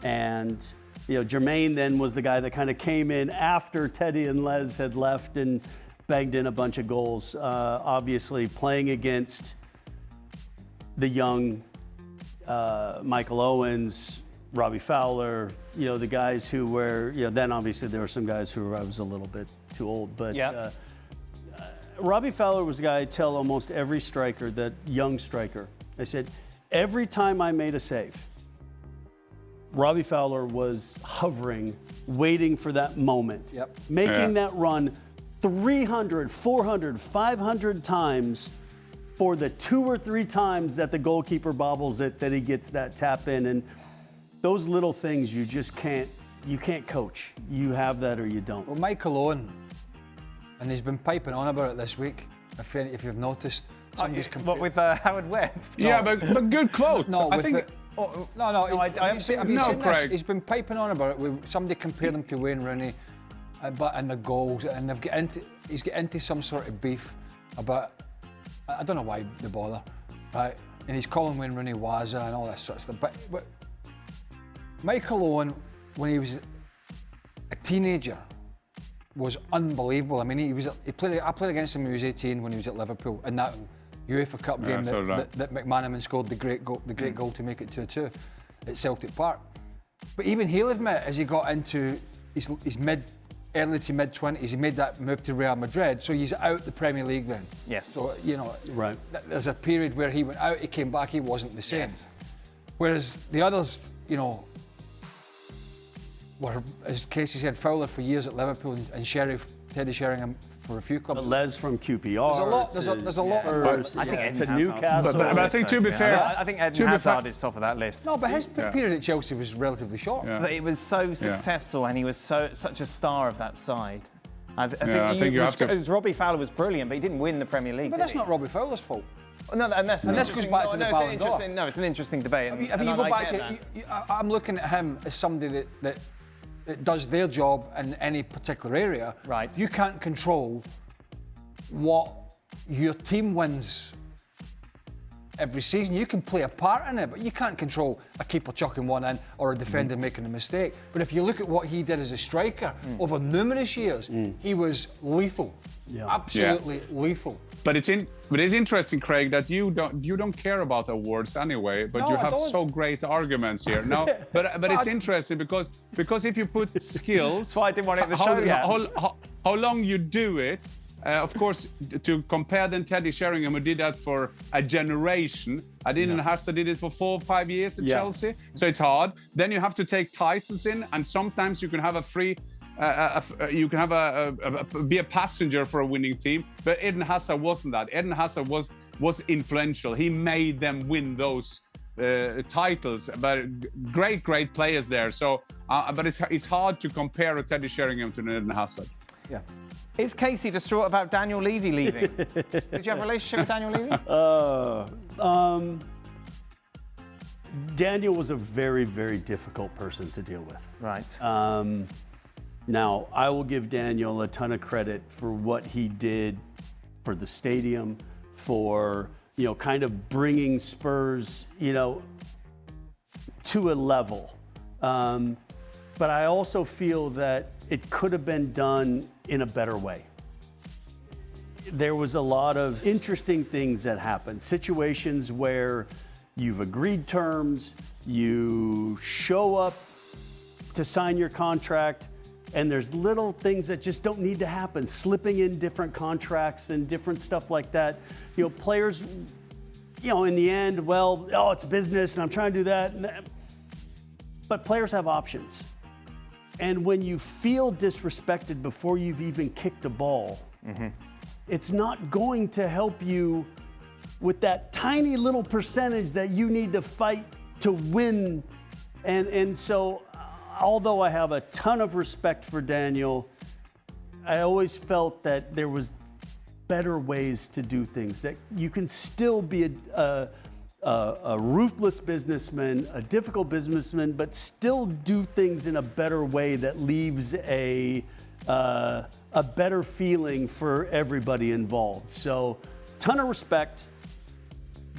And, Jermaine then was the guy that kind of came in after Teddy and Les had left and banged in a bunch of goals. Obviously, playing against the young Michael Owens, Robbie Fowler, the guys who were, then obviously there were some guys who I was a little bit too old, but Robbie Fowler was a guy I tell almost every striker, that young striker. I said, every time I made a save, Robbie Fowler was hovering, waiting for that moment, making that run 300, 400, 500 times for the 2 or 3 times that the goalkeeper bobbles it, that he gets that tap in. And those little things you can't coach. You have that or you don't. Well, Michael Owen, and he's been piping on about it this week, if you've noticed. What, with Howard Webb? Yeah, but good quote. No, I think. Have you seen Craig. this? He's been piping on about it. Somebody compared them to Wayne Rooney, and the goals, and he's got into some sort of beef about. I don't know why they bother, right? And he's calling Wayne Rooney Waza and all that sort of stuff. But Michael Owen, when he was a teenager, was unbelievable. I mean, I played against him when he was 18 when he was at Liverpool in that UEFA Cup game that McManaman scored the great goal to make it 2-2 at Celtic Park. But even he'll admit, as he got into his early to mid 20s, he made that move to Real Madrid, so he's out the Premier League then. Yes. So right. There's a period where he went out, he came back, he wasn't the same. Yes. Whereas the others, were, as Casey said, Fowler for years at Liverpool and Teddy Sheringham for a few clubs. But Les from QPR. There's a lot. I think to Newcastle. But I think, to be fair, I think Eden Hazard is top of that list. No, but his period at Chelsea was relatively short. But it was so successful, and he was such a star of that side. I think Robbie Fowler was brilliant, but he didn't win the Premier League. But that's not Robbie Fowler's fault. No, and this goes back to the Ballon d'Or. No, it's an interesting debate. I mean, you go back to. I'm looking at him as somebody that does their job in any particular area. Right. You can't control what your team wins every season. You can play a part in it, but you can't control a keeper chucking one in or a defender making a mistake. But if you look at what he did as a striker over numerous years, he was lethal. Yeah. Absolutely lethal. But it's interesting, Craig, that you don't care about awards anyway, but you have so great arguments here. No, but it's interesting because if you put skills, that's why I didn't want it in the show yet. How long you do it. Of course, to compare then Teddy Sheringham, who did that for a generation. Eden Hazard did it for 4 or 5 years at Chelsea, so it's hard. Then you have to take titles in, and sometimes you can have a free. You can have be a passenger for a winning team, but Eden Hazard wasn't that. Eden Hazard was influential. He made them win those titles. But great players there. So, but it's hard to compare a Teddy Sheringham to an Eden Hazard. Yeah. Is Casey distraught about Daniel Levy leaving? Did you have a relationship with Daniel Levy? Daniel was a very, very difficult person to deal with. Right. Now, I will give Daniel a ton of credit for what he did for the stadium, for, kind of bringing Spurs, to a level. But I also feel that it could have been done in a better way. There was a lot of interesting things that happened, situations where you've agreed terms, you show up to sign your contract, and there's little things that just don't need to happen, slipping in different contracts and different stuff like that. Players, in the end, it's business and I'm trying to do that. But players have options. And when you feel disrespected before you've even kicked a ball, it's not going to help you with that tiny little percentage that you need to fight to win. And so, although I have a ton of respect for Daniel, I always felt that there was better ways to do things, that you can still be a ruthless businessman, a difficult businessman, but still do things in a better way that leaves a better feeling for everybody involved. So, ton of respect.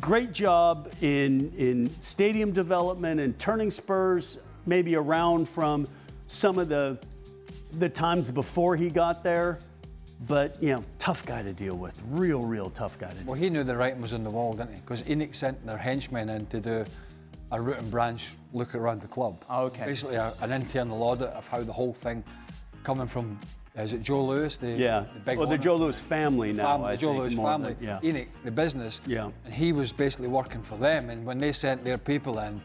Great job in stadium development and turning Spurs maybe around from some of the times before he got there. But, tough guy to deal with. Real tough guy to deal with. Well, he knew the writing was on the wall, didn't he? Because Enoch sent their henchmen in to do a root and branch look around the club. Oh, okay. Basically, an internal audit of how the whole thing, coming from, is it Joe Lewis? The big well, the owner? Joe Lewis family now. The I Joe think, Lewis more family, than- yeah. Enoch, the business. Yeah. And he was basically working for them. And when they sent their people in,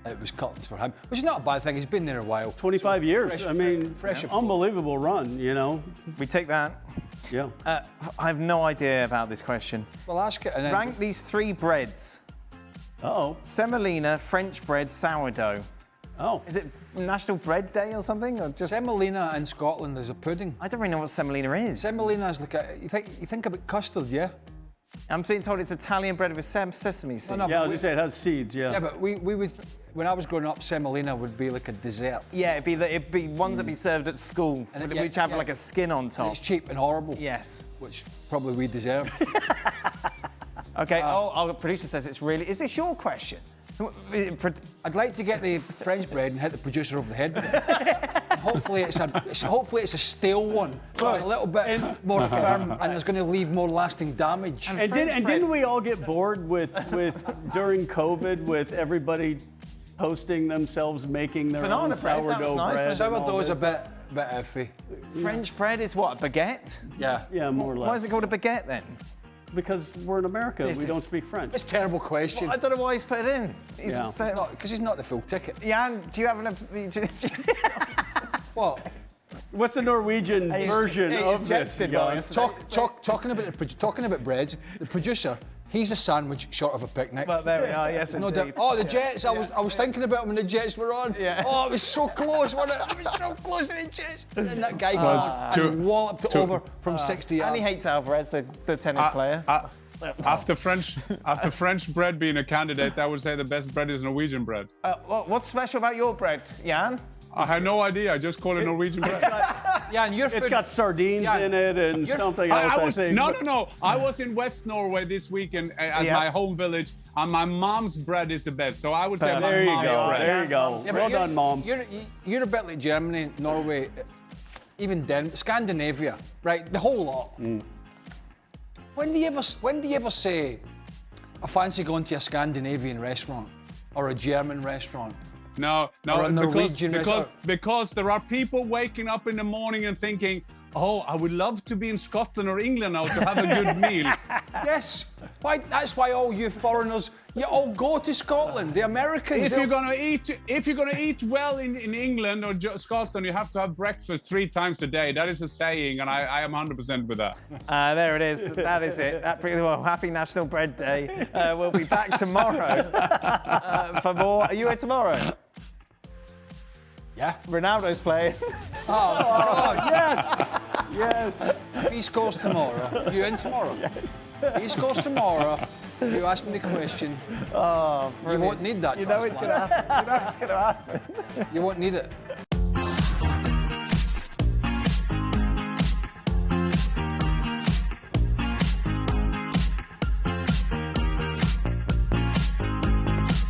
it was cuttings for him, which is not a bad thing. He's been there a while. 25 years. fresh- I mean, fresh approach. unbelievable run, you know. We take that. Yeah. I have no idea about this question. Well, ask it. And then Rank these 3 breads. Uh-oh. Semolina, French bread, sourdough. Oh. Is it National Bread Day or something? Or just Semolina in Scotland is a pudding. I don't really know what semolina is. Semolina is like you think about custard, yeah? I'm being told it's Italian bread with sesame seeds. No, Yeah, I was going to say, it has seeds, yeah. Yeah, but we would, when I was growing up, semolina would be like a dessert. Yeah, it'd be ones that be served at school, And but yeah, which have yeah. like a skin on And top. it's cheap and horrible. Yes. Which probably we deserve. Okay. Our producer says it's really. Is this your question? I'd like to get the French bread and hit the producer over the head with it. And hopefully it's a stale one. So it's a little bit more firm and it's going to leave more lasting damage. And didn't we all get bored with during COVID with everybody posting themselves making their Banana own bread, that was sourdough nice. bread? and all Sourdough's a this bit iffy. French bread is what? A baguette? Yeah. stuff? Yeah, more or less. Why is it called a baguette then? Because we're in America. This We is- don't speak French. It's a terrible question. I don't know why he's put it in. Yeah. Because he's not the full ticket. Jan, do you have an? What? What's the Norwegian version of this? Jan? Talking about breads, the producer, he's a sandwich short of a picnic. Well, there we are. Yes, No indeed. doubt. Oh, the Jets! I was thinking about them when the Jets were on. Yeah. Oh, it was so close, wasn't it? It was so close to the Jets. And then that guy to- and walloped it to- over from 60 yards. And he hates Alvarez, the tennis player. After French bread being a candidate, I would say the best bread is Norwegian bread. What's special about your bread, Jan? I had no idea. I just call it Norwegian bread. Yeah, and It's got sardines Yeah. in it and You're- something else, I think. No. I was in West Norway this weekend at Yeah. my home village, and my mom's bread is the best. So I would say my There you mom's go. bread. There you go. Yeah, but Well you're- done, Mom. You're a bit like Germany, Norway, even Scandinavia, right? The whole lot. When do you ever say, I fancy going to a Scandinavian restaurant or a German restaurant? No, Or a Norwegian because there are people waking up in the morning and thinking, oh, I would love to be in Scotland or England now to have a good meal. Yes. That's why all you foreigners, you all go to Scotland. The Americans. If you're gonna eat well in England or Scotland, you have to have breakfast 3 times a day. That is a saying, and I am 100% with that. There it is. That is it. Well, happy National Bread Day. We'll be back tomorrow for more. Are you here tomorrow? Yeah. Ronaldo's playing. Yes. If he scores tomorrow, you in tomorrow? Yes. If he scores tomorrow, you ask me the question. Oh, You won't need that. You know it's going to happen. You know it's going to happen. You won't need it.